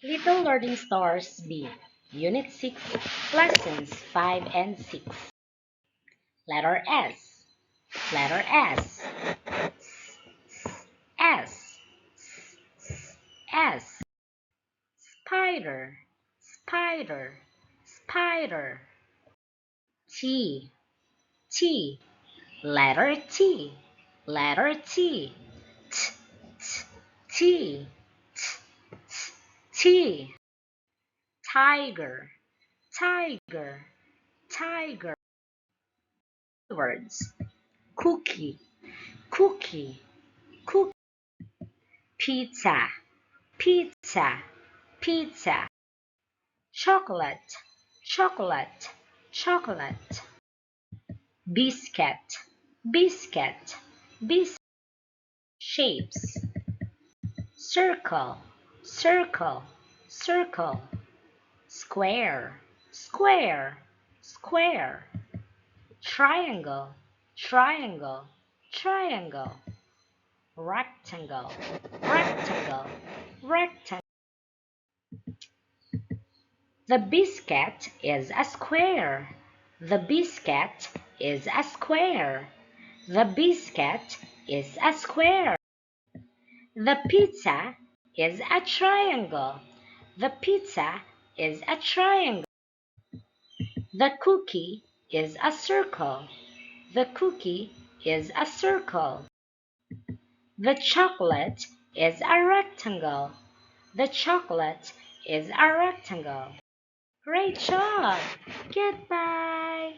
Little Learning Stars B, Unit 6, Lessons 5 and 6. Letter S. Letter S. S. S. Spider. Spider. Spider. T. T. Letter T. Letter T. T. T. T. Tiger. Tiger. Tiger. Words. Cookie. Cookie. Cookie. Pizza. Pizza. Pizza. Chocolate. Chocolate. Chocolate. Biscuit. Biscuit. Biscuit. Shapes. Circle. Circle. Circle. Square. Square. Square. Triangle. Triangle. Triangle. Rectangle. Rectangle. Rectangle. The biscuit is a square. The biscuit is a square. The biscuit is a square. The pizza is a triangle. The pizza is a triangle. The cookie is a circle. The cookie is a circle. The chocolate is a rectangle. The chocolate is a rectangle. Great job! Goodbye!